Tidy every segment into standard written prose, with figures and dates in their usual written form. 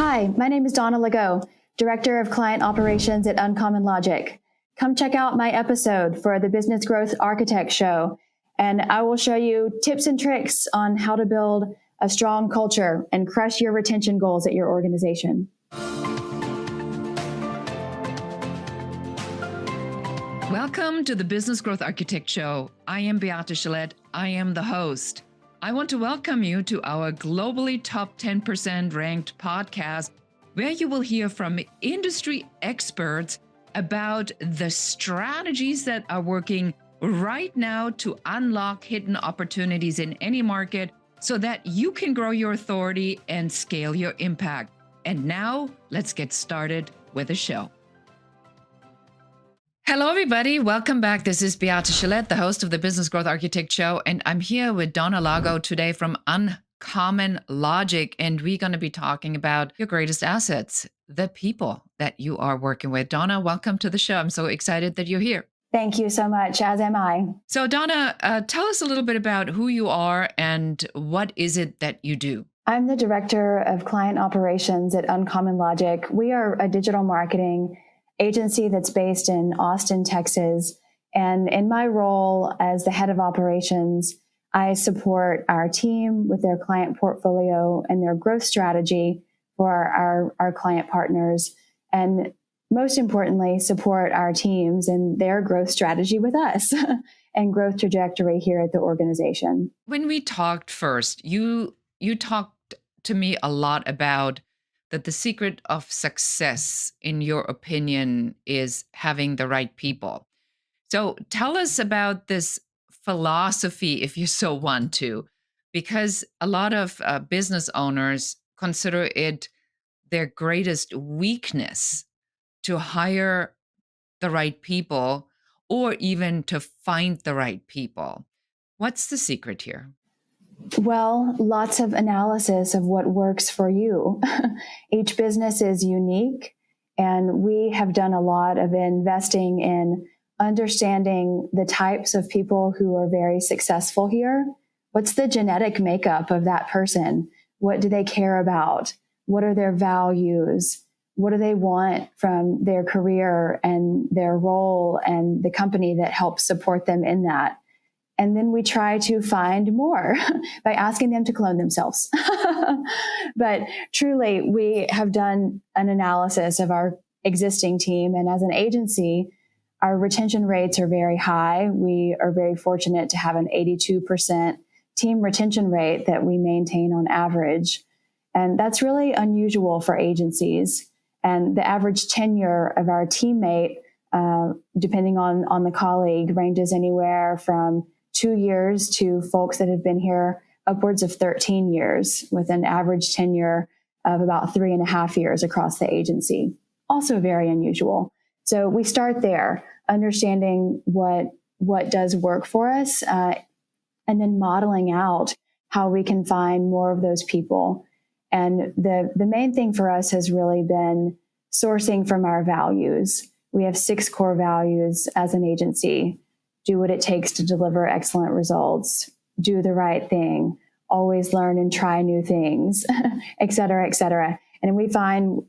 Hi, my name is Donna Lagow, Director of Client Operations at Uncommon Logic. Come check out my episode for the Business Growth Architect Show, and I will show you tips and tricks on how to build a strong culture and crush your retention goals at your organization. Welcome to the Business Growth Architect Show. I am Beate Chelette. I am the host. I want to welcome you to our globally top 10% ranked podcast, where you will hear from industry experts about the strategies that are working right now to unlock hidden opportunities in any market so that you can grow your authority and scale your impact. And now let's get started with the show. Hello, everybody. Welcome back. This is Beate Chelette, the host of the Business Growth Architect Show, and I'm here with Donna Lagow today from Uncommon Logic, and we're going to be talking about your greatest assets, the people that you are working with. Donna, welcome to the show. I'm so excited that you're here. Thank you so much, as am I. So, Donna, tell us a little bit about who you are and what is it that you do? I'm the Director of Client Operations at Uncommon Logic. We are a digital marketing agency that's based in Austin, Texas. And in my role as the head of operations, I support our team with their client portfolio and their growth strategy for our client partners. And most importantly, support our teams and their growth strategy with us and growth trajectory here at the organization. When we talked first, you talked to me a lot about that the secret of success, in your opinion, is having the right people. So tell us about this philosophy, if you so want to, because a lot of business owners consider it their greatest weakness to hire the right people or even to find the right people. What's the secret here? Well, lots of analysis of what works for you. Each business is unique, and we have done a lot of investing in understanding the types of people who are very successful here. What's the genetic makeup of that person? What do they care about? What are their values? What do they want from their career and their role and the company that helps support them in that? And then we try to find more by asking them to clone themselves. But truly, we have done an analysis of our existing team. And as an agency, our retention rates are very high. We are very fortunate to have an 82% team retention rate that we maintain on average. And that's really unusual for agencies. And the average tenure of our teammate, depending on the colleague, ranges anywhere from 2 years to folks that have been here upwards of 13 years, with an average tenure of about 3.5 years across the agency. Also very unusual. So we start there, understanding what does work for us, and then modeling out how we can find more of those people. And the main thing for us has really been sourcing from our values. We have 6 core values as an agency. Do what it takes to deliver excellent results, do the right thing, always learn and try new things, et cetera, et cetera. And we find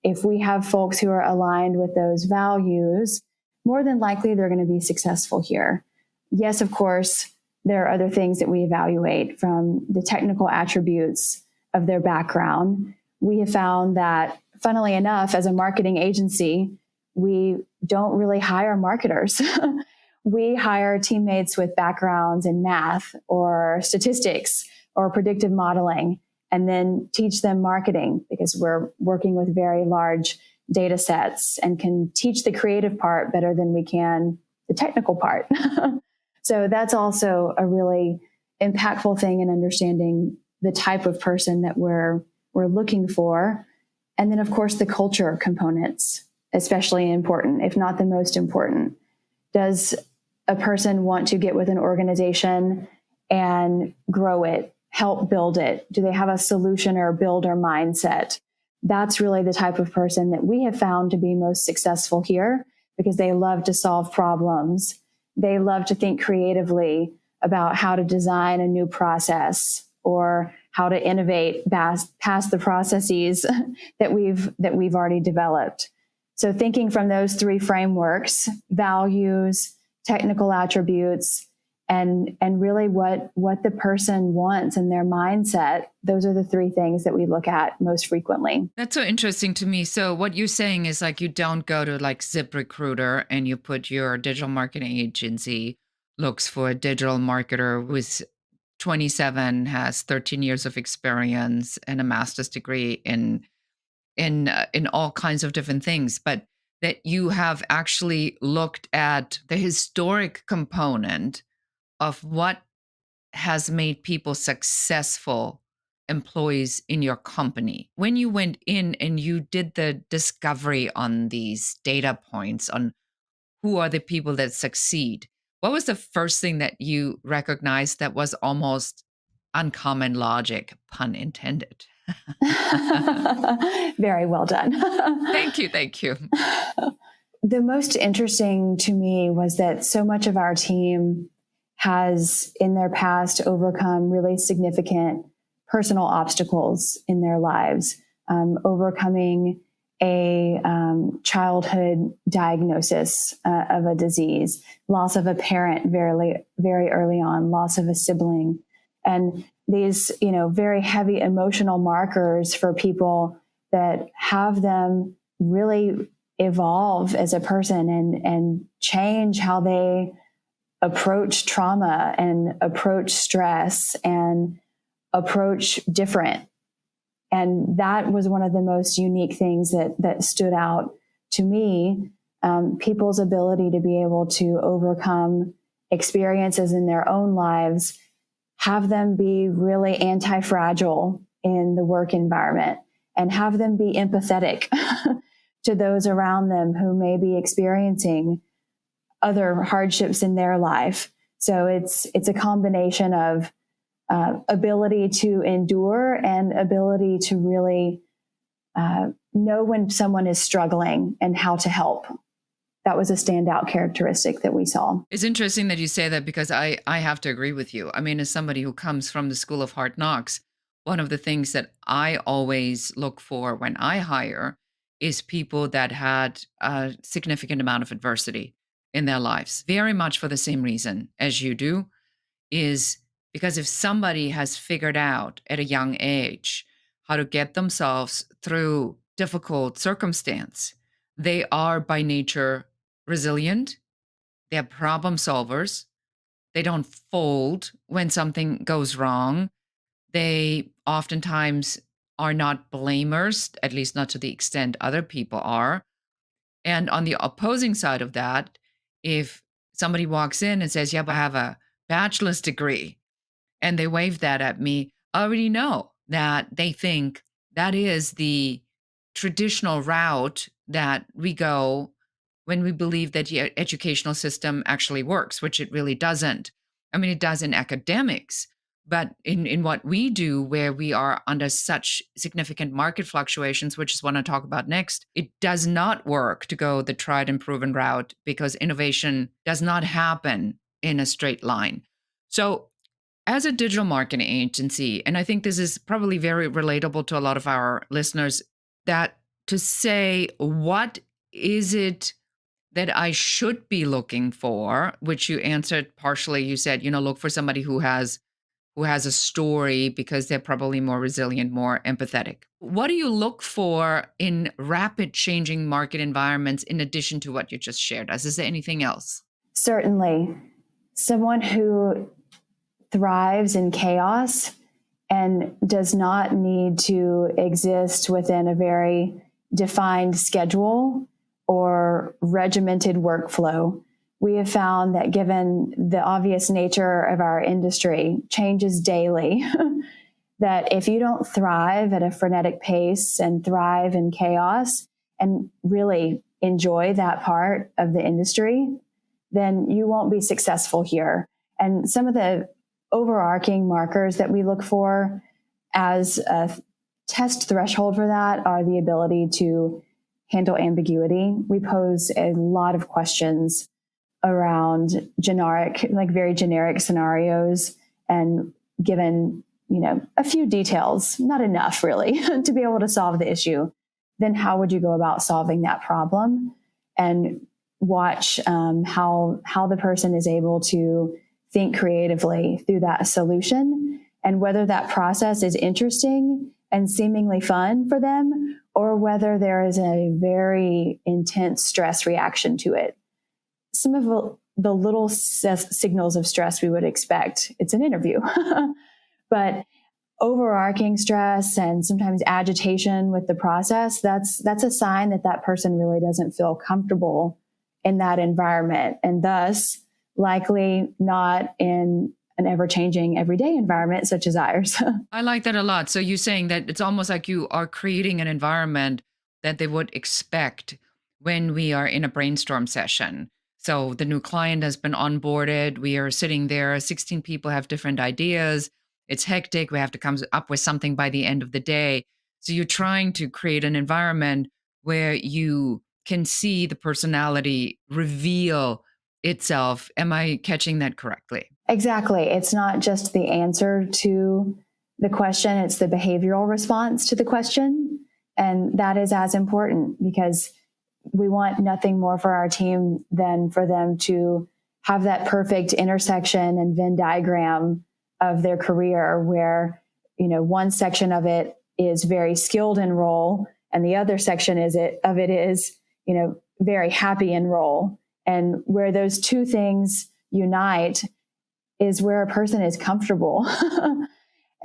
if we have folks who are aligned with those values, more than likely they're going to be successful here. Yes, of course, there are other things that we evaluate, from the technical attributes of their background. We have found that, funnily enough, as a marketing agency, we don't really hire marketers. We hire teammates with backgrounds in math or statistics or predictive modeling, and then teach them marketing, because we're working with very large data sets and can teach the creative part better than we can the technical part. So that's also a really impactful thing in understanding the type of person that we're looking for. And then, of course, the culture components, especially important, if not the most important. Does a person want to get with an organization and grow it, help build it? Do they have a solution or builder mindset? That's really the type of person that we have found to be most successful here, because they love to solve problems. They love to think creatively about how to design a new process or how to innovate past the processes that we've already developed. So thinking from those three frameworks, values, technical attributes, and really what the person wants and their mindset, those are the three things that we look at most frequently. That's so interesting to me. So what you're saying is like you don't go to like ZipRecruiter and you put your digital marketing agency looks for a digital marketer who's 27, has 13 years of experience and a master's degree in all kinds of different things, but that you have actually looked at the historic component of what has made people successful employees in your company. When you went in and you did the discovery on these data points on who are the people that succeed, what was the first thing that you recognized that was almost uncommon logic, pun intended? Very well done. Thank you. Thank you. The most interesting to me was that so much of our team has in their past overcome really significant personal obstacles in their lives, overcoming a childhood diagnosis of a disease, loss of a parent very, very early on, loss of a sibling, and these, very heavy emotional markers for people that have them really evolve as a person and change how they approach trauma and approach stress and approach different. And that was one of the most unique things that stood out to me, people's ability to be able to overcome experiences in their own lives, have them be really anti-fragile in the work environment, and have them be empathetic to those around them who may be experiencing other hardships in their life. So it's a combination of ability to endure and ability to really know when someone is struggling and how to help. That was a standout characteristic that we saw. It's interesting that you say that because I have to agree with you. I mean, as somebody who comes from the School of Hard Knocks, one of the things that I always look for when I hire is people that had a significant amount of adversity in their lives, very much for the same reason as you do, is because if somebody has figured out at a young age how to get themselves through difficult circumstance, they are by nature resilient, they're problem solvers, they don't fold when something goes wrong, they oftentimes are not blamers, at least not to the extent other people are. And on the opposing side of that, if somebody walks in and says, yeah, but I have a bachelor's degree, and they wave that at me, I already know that they think that is the traditional route that we go when we believe that the educational system actually works, which it really doesn't. I mean, it does in academics, but in what we do, where we are under such significant market fluctuations, which is what I talk about next, it does not work to go the tried and proven route because innovation does not happen in a straight line. So as a digital marketing agency, and I think this is probably very relatable to a lot of our listeners, that to say, what is it that I should be looking for, which you answered partially. You said, look for somebody who has a story because they're probably more resilient, more empathetic. What do you look for in rapid changing market environments in addition to what you just shared us? Is there anything else? Certainly. Someone who thrives in chaos and does not need to exist within a very defined schedule or regimented workflow. We have found that given the obvious nature of our industry, changes daily, that if you don't thrive at a frenetic pace and thrive in chaos and really enjoy that part of the industry, then you won't be successful here. And some of the overarching markers that we look for as a test threshold for that are the ability to handle ambiguity. We pose a lot of questions around very generic scenarios, and given a few details, not enough really, to be able to solve the issue, then how would you go about solving that problem? And watch how the person is able to think creatively through that solution, and whether that process is interesting and seemingly fun for them, or whether there is a very intense stress reaction to it. Some of the little signals of stress we would expect. It's an interview. But overarching stress and sometimes agitation with the process, that's a sign that that person really doesn't feel comfortable in that environment, and thus likely not in an ever-changing everyday environment such as ours. I like that a lot. So you're saying that it's almost like you are creating an environment that they would expect when we are in a brainstorm session. So the new client has been onboarded. We are sitting there, 16 people have different ideas. It's hectic. We have to come up with something by the end of the day. So you're trying to create an environment where you can see the personality reveal itself. Am I catching that correctly? Exactly. It's not just the answer to the question, it's the behavioral response to the question. And that is as important, because we want nothing more for our team than for them to have that perfect intersection and Venn diagram of their career where, one section of it is very skilled in role and the other section is very happy in role. And where those two things unite is where a person is comfortable.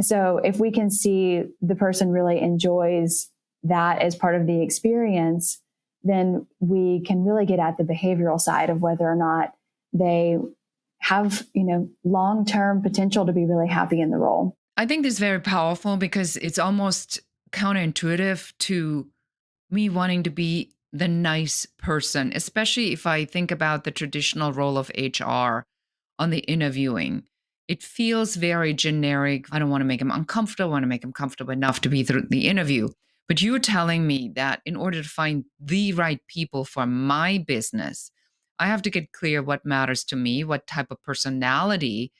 So if we can see the person really enjoys that as part of the experience, then we can really get at the behavioral side of whether or not they have, long-term potential to be really happy in the role. I think this is very powerful because it's almost counterintuitive to me wanting to be the nice person, especially if I think about the traditional role of HR on the interviewing. It feels very generic. I don't want to make him uncomfortable. I want to make him comfortable enough to be through the interview. But you're telling me that in order to find the right people for my business, I have to get clear what matters to me, what type of personality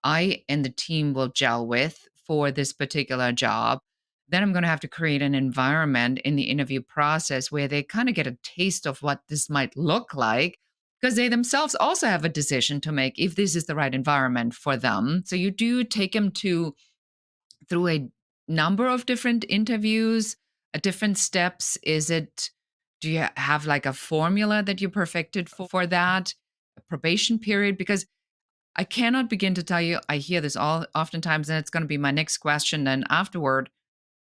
I and the team will gel with for this particular job. Then I'm going to have to create an environment in the interview process where they kind of get a taste of what this might look like, because they themselves also have a decision to make if this is the right environment for them. So you do take them through a number of different interviews, different steps. Do you have like a formula that you perfected for that, a probation period? Because I cannot begin to tell you, I hear this oftentimes, and it's going to be my next question then afterward,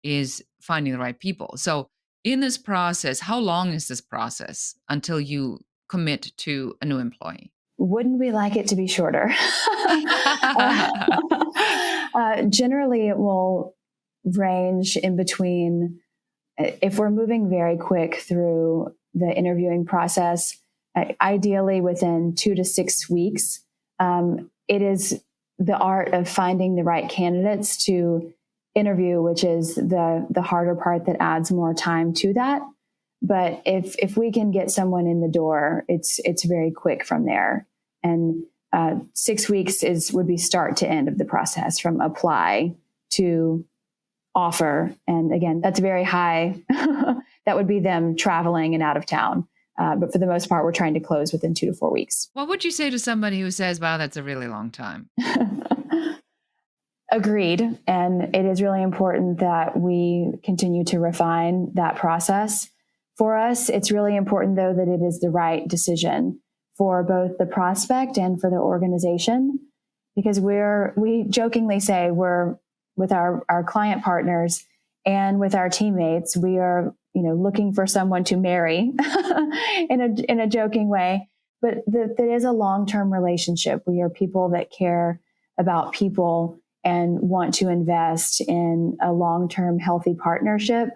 is finding the right people. So in this process, how long is this process until you commit to a new employee? Wouldn't we like it to be shorter? Generally, it will range in between, if we're moving very quick through the interviewing process, ideally within 2 to 6 weeks. It is the art of finding the right candidates to interview, which is the harder part that adds more time to that. But if we can get someone in the door, it's very quick from there. And 6 weeks would be start to end of the process, from apply to offer. And again, that's very high. That would be them traveling and out of town. But for the most part, we're trying to close within 2 to 4 weeks. What would you say to somebody who says, wow, that's a really long time? Agreed. And it is really important that we continue to refine that process. For us, it's really important, though, that it is the right decision for both the prospect and for the organization, because we jokingly say we're with our client partners and with our teammates, we are, looking for someone to marry in a joking way, but that is a long-term relationship. We are people that care about people and want to invest in a long-term healthy partnership.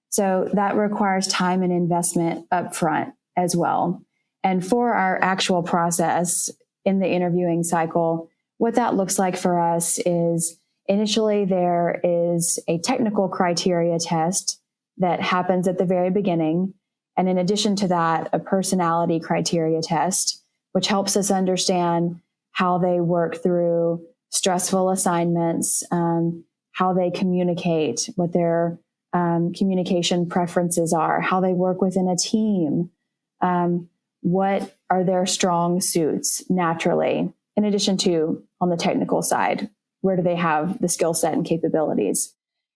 So that requires time and investment upfront as well. And for our actual process in the interviewing cycle, what that looks like for us is initially there is a technical criteria test that happens at the very beginning. And in addition to that, a personality criteria test, which helps us understand how they work through stressful assignments, how they communicate, what their communication preferences are, how they work within a team, what are their strong suits naturally, in addition to on the technical side, where do they have the skill set and capabilities.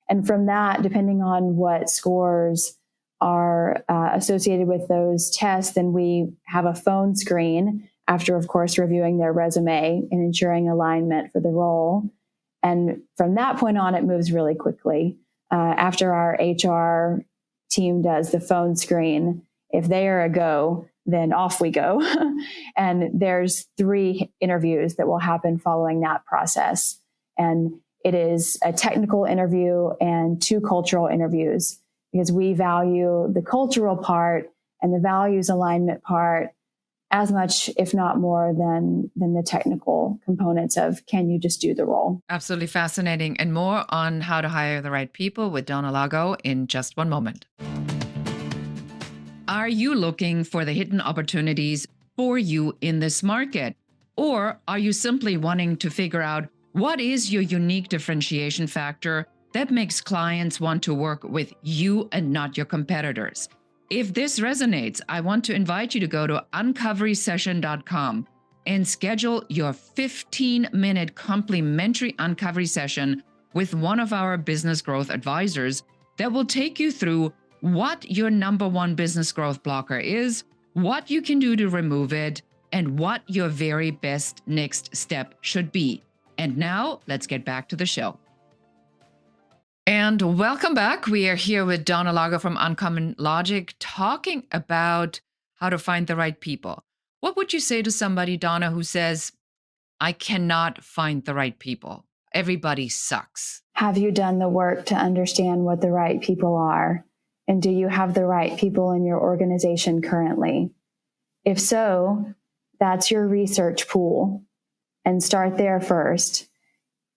And from that, depending on what scores are associated with those tests, then we have a phone screen after, of course, reviewing their resume and ensuring alignment for the role. And from that point on, it moves really quickly. After our HR team does the phone screen, if they are a go, then off we go. And there's 3 interviews that will happen following that process. And it is a technical interview and 2 cultural interviews, because we value the cultural part and the values alignment part as much, if not more, than the technical components of, can you just do the role? Absolutely fascinating. And more on how to hire the right people with Donna Lagow in just one moment. Are you looking for the hidden opportunities for you in this market? Or are you simply wanting to figure out what is your unique differentiation factor that makes clients want to work with you and not your competitors? If this resonates, I want to invite you to go to uncoverysession.com and schedule your 15-minute complimentary uncovery session with one of our business growth advisors that will take you through what your number one business growth blocker is, what you can do to remove it, and what your very best next step should be. And now let's get back to the show. And welcome back. We are here with Donna Lagow from Uncommon Logic, talking about how to find the right people. What would you say to somebody, Donna, who says, I cannot find the right people? Everybody sucks. Have you done the work to understand what the right people are? And do you have the right people in your organization currently? If so, that's your research pool. And start there first.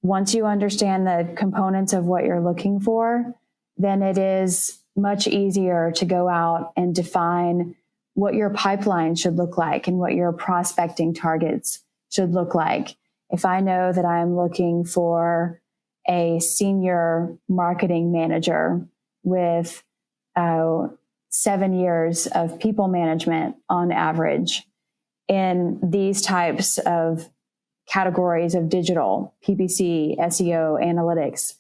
Once you understand the components of what you're looking for, then it is much easier to go out and define what your pipeline should look like and what your prospecting targets should look like. If I know that I'm looking for a senior marketing manager with 7 years of people management on average in these types of categories of digital, PPC, SEO, analytics.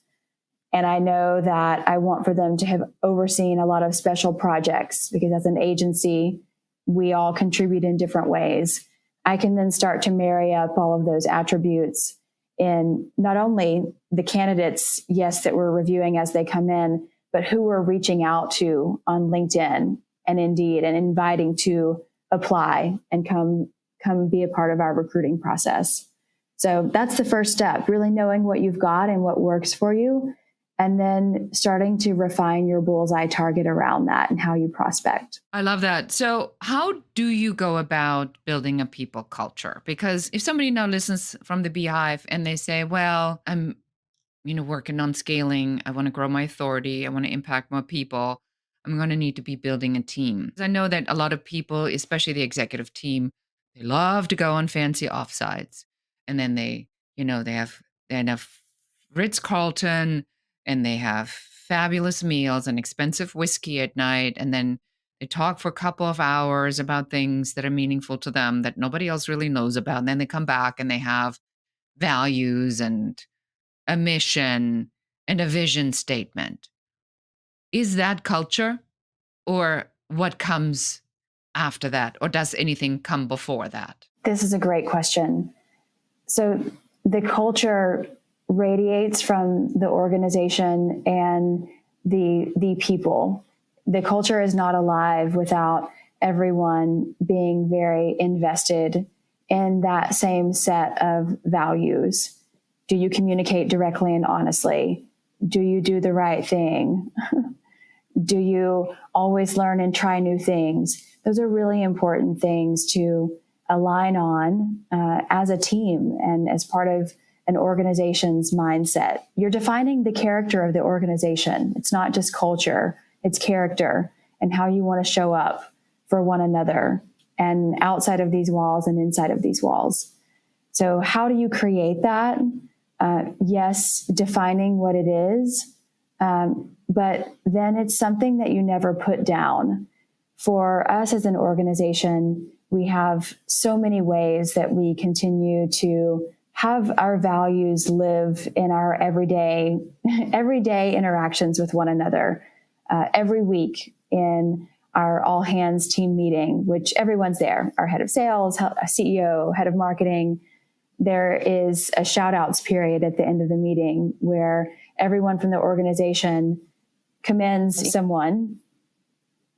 And I know that I want for them to have overseen a lot of special projects, because as an agency, we all contribute in different ways. I can then start to marry up all of those attributes in not only the candidates, yes, that we're reviewing as they come in, but who we're reaching out to on LinkedIn and Indeed and inviting to apply and come be a part of our recruiting process. So that's the first step, really knowing what you've got and what works for you, and then starting to refine your bullseye target around that and how you prospect. I love that. So how do you go about building a people culture? Because if somebody now listens from the Beehive and they say, well, I'm working on scaling, I want to grow my authority, I want to impact more people, I'm going to need to be building a team. I know that a lot of people, especially the executive team, they love to go on fancy offsites. And then they have Ritz-Carlton, and they have fabulous meals and expensive whiskey at night. And then they talk for a couple of hours about things that are meaningful to them that nobody else really knows about. And then they come back and they have values and a mission and a vision statement. Is that culture, or what comes after that? Or does anything come before that? This is a great question. So the culture radiates from the organization and the people. The culture is not alive without everyone being very invested in that same set of values. Do you communicate directly and honestly? Do you do the right thing? Do you always learn and try new things? Those are really important things to align on as a team and as part of an organization's mindset. You're defining the character of the organization. It's not just culture, it's character and how you want to show up for one another and outside of these walls and inside of these walls. So how do you create that? Yes, defining what it is, but then it's something that you never put down. For us as an organization, we have so many ways that we continue to have our values live in our everyday interactions with one another. Every week in our all hands team meeting, which everyone's there, our head of sales, CEO, head of marketing, there is a shout outs period at the end of the meeting where everyone from the organization commends someone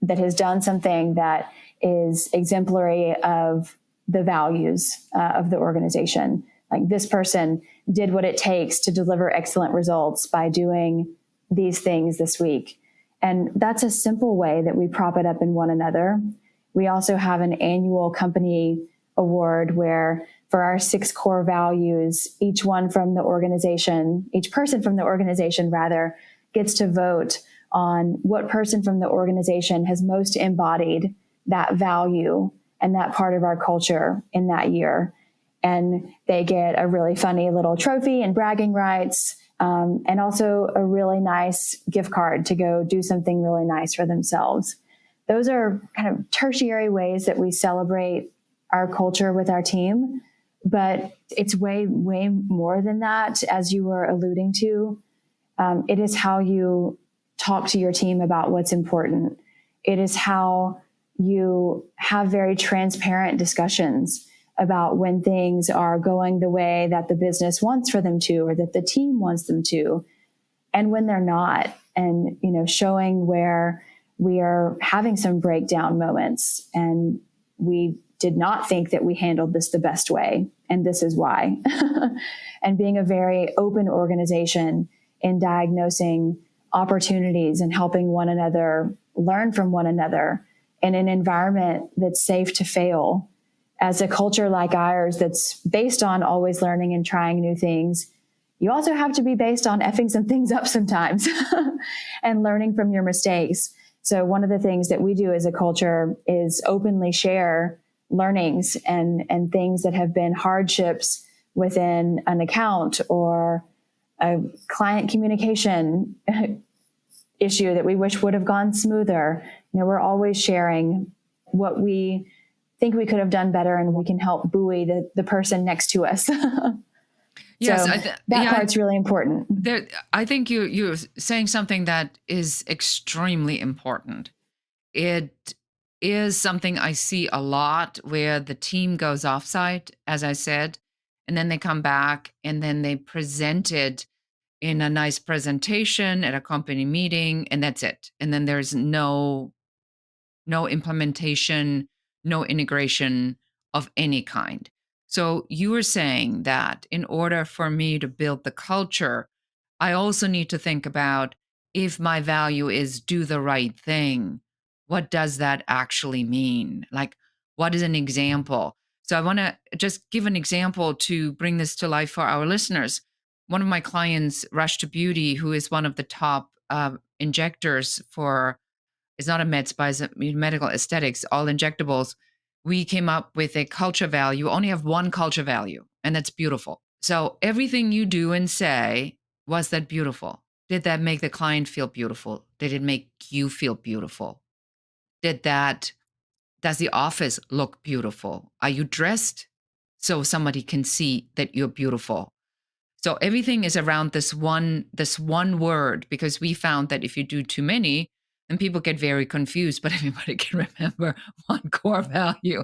that has done something that is exemplary of the values of the organization. Like, this person did what it takes to deliver excellent results by doing these things this week. And that's a simple way that we prop it up in one another. We also have an annual company award where, for our 6 core values, each person from the organization rather, gets to vote on what person from the organization has most embodied that value and that part of our culture in that year. And they get a really funny little trophy and bragging rights, and also a really nice gift card to go do something really nice for themselves. Those are kind of tertiary ways that we celebrate our culture with our team, but it's way, way more than that, as you were alluding to. It is how you talk to your team about what's important. It is how you have very transparent discussions about when things are going the way that the business wants for them to, or that the team wants them to, and when they're not, and, showing where we are having some breakdown moments and we did not think that we handled this the best way, and this is why. And being a very open organization in diagnosing opportunities and helping one another learn from one another in an environment that's safe to fail. As a culture like ours that's based on always learning and trying new things, you also have to be based on effing some things up sometimes and learning from your mistakes. So one of the things that we do as a culture is openly share learnings and things that have been hardships within an account or a client communication issue that we wish would have gone smoother. We're always sharing what we think we could have done better, and we can help buoy the person next to us. Yes, so that part's really important. I think you're saying something that is extremely important. It is something I see a lot, where the team goes offsite, as I said, and then they come back and then they present it in a nice presentation at a company meeting, and that's it. And then there's no implementation, no integration of any kind. So you were saying that in order for me to build the culture, I also need to think about, if my value is do the right thing, what does that actually mean? Like, what is an example? So I want to just give an example to bring this to life for our listeners. One of my clients, Rush to Beauty, who is one of the top injectors for, it's not a med spa, it's medical aesthetics, all injectables. We came up with a culture value, only have one culture value, and that's beautiful. So everything you do and say, was that beautiful? Did that make the client feel beautiful? Did it make you feel beautiful? Does the office look beautiful? Are you dressed so somebody can see that you're beautiful? So everything is around this one word, because we found that if you do too many, then people get very confused, but everybody can remember one core value.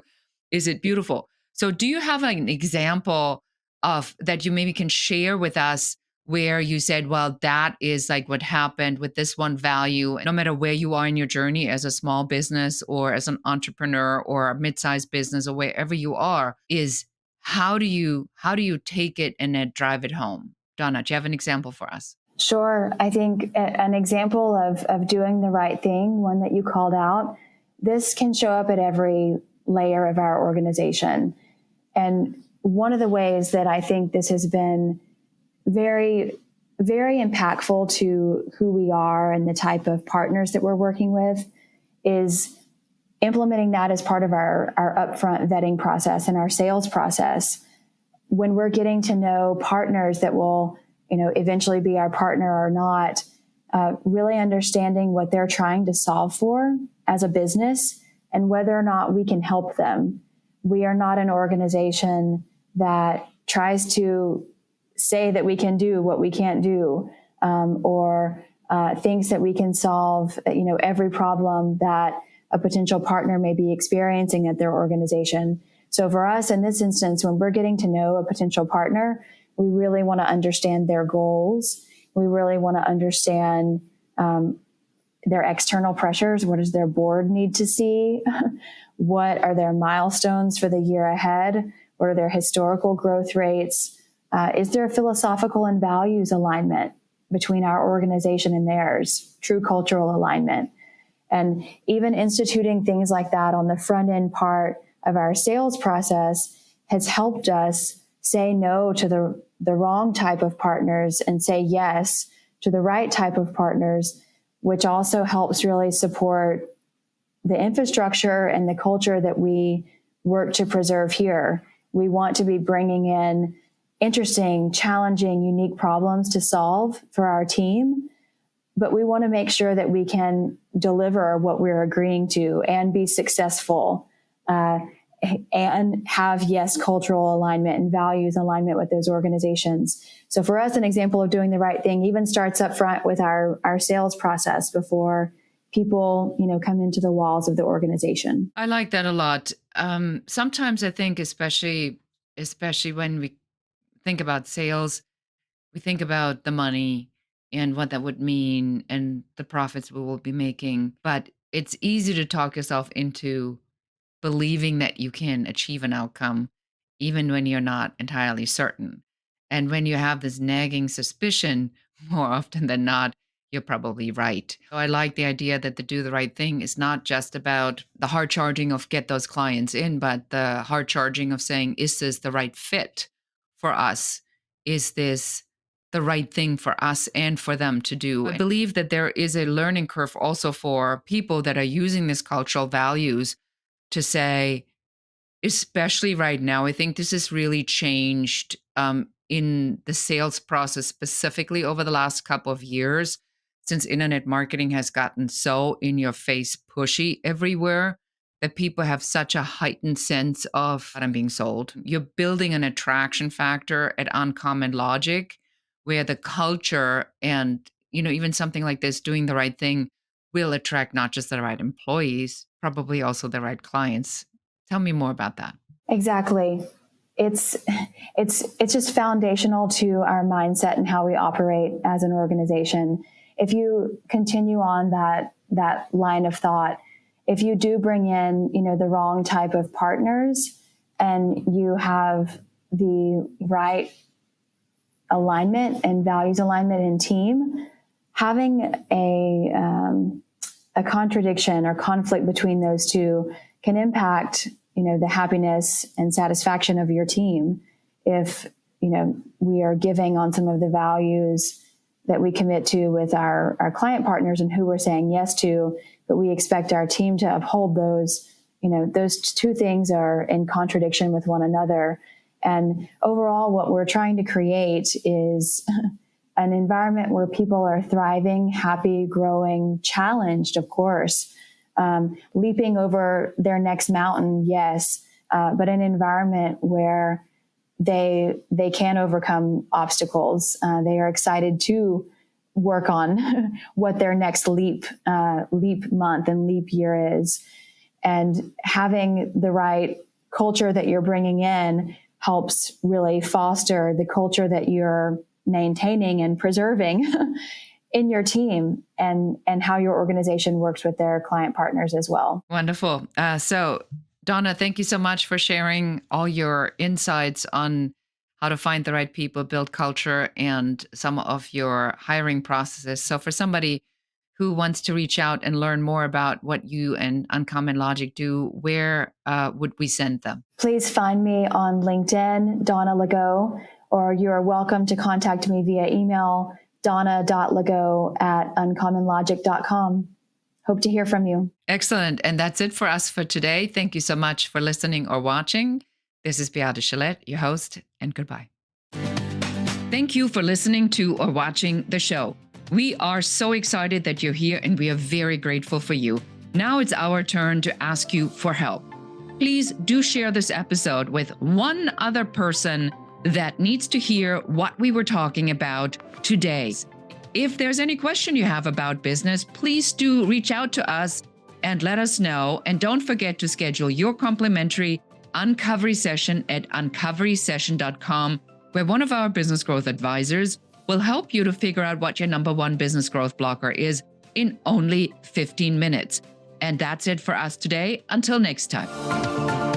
Is it beautiful? So do you have an example of that you maybe can share with us, where you said, well, that is like what happened with this one value, no matter where you are in your journey as a small business or as an entrepreneur or a mid-sized business or wherever you are, is how do you take it and then drive it home? Donna, do you have an example for us? Sure. I think an example of doing the right thing, one that you called out, this can show up at every layer of our organization. And one of the ways that I think this has been very, very impactful to who we are and the type of partners that we're working with is implementing that as part of our upfront vetting process and our sales process. when we're getting to know partners that will, eventually be our partner or not, really understanding what they're trying to solve for as a business and whether or not we can help them. We are not an organization that tries to say that we can do what we can't do, or thinks that we can solve, every problem that a potential partner may be experiencing at their organization. So for us, in this instance, when we're getting to know a potential partner, we really want to understand their goals. We really want to understand their external pressures. What does their board need to see? What are their milestones for the year ahead? What are their historical growth rates? Is there a philosophical and values alignment between our organization and theirs? True cultural alignment. And even instituting things like that on the front end part of our sales process has helped us say no to the wrong type of partners and say yes to the right type of partners, which also helps really support the infrastructure and the culture that we work to preserve here. We want to be bringing in interesting, challenging, unique problems to solve for our team, but we want to make sure that we can deliver what we're agreeing to and be successful, and have, yes, cultural alignment and values alignment with those organizations. So for us, an example of doing the right thing even starts up front with our sales process before people, come into the walls of the organization. I like that a lot. Sometimes I think, especially when we think about sales, we think about the money and what that would mean and the profits we will be making. But it's easy to talk yourself into believing that you can achieve an outcome, even when you're not entirely certain. And when you have this nagging suspicion, more often than not, you're probably right. So I like the idea that the do the right thing is not just about the hard charging of get those clients in, but the hard charging of saying, is this the right fit for us? Is this the right thing for us and for them to do? I believe that there is a learning curve also for people that are using these cultural values to say, especially right now, I think this has really changed in the sales process, specifically over the last couple of years, since internet marketing has gotten so in your face pushy everywhere that people have such a heightened sense of what I'm being sold. You're building an attraction factor at Uncommon Logic where the culture and, even something like this, doing the right thing, will attract not just the right employees, probably also the right clients. Tell me more about that. Exactly. It's just foundational to our mindset and how we operate as an organization. If you continue on that line of thought, if you do bring in, the wrong type of partners and you have the right alignment and values alignment in team, having a contradiction or conflict between those two can impact, the happiness and satisfaction of your team. If, we are giving on some of the values that we commit to with our client partners and who we're saying yes to, but we expect our team to uphold those, those two things are in contradiction with one another. And overall, what we're trying to create is an environment where people are thriving, happy, growing, challenged, of course, leaping over their next mountain, yes, but an environment where they can overcome obstacles. They are excited to work on what their next leap month and leap year is. And having the right culture that you're bringing in helps really foster the culture that you're maintaining and preserving in your team and how your organization works with their client partners as well. Wonderful. So Donna, thank you so much for sharing all your insights on how to find the right people, build culture, and some of your hiring processes. So for somebody who wants to reach out and learn more about what you and Uncommon Logic do, where would we send them? Please find me on LinkedIn, Donna Lagow, or you are welcome to contact me via email, donna.lagow@uncommonlogic.com. Hope to hear from you. Excellent. And that's it for us for today. Thank you so much for listening or watching. This is Beate Chelette, your host and goodbye. Thank you for listening to or watching the show. We are so excited that you're here and we are very grateful for you. Now it's our turn to ask you for help. Please do share this episode with one other person that needs to hear what we were talking about today. If there's any question you have about business, please do reach out to us and let us know. And don't forget to schedule your complimentary uncovery session at uncoverysession.com, where one of our business growth advisors will help you to figure out what your number one business growth blocker is in only 15 minutes. And that's it for us today. Until next time.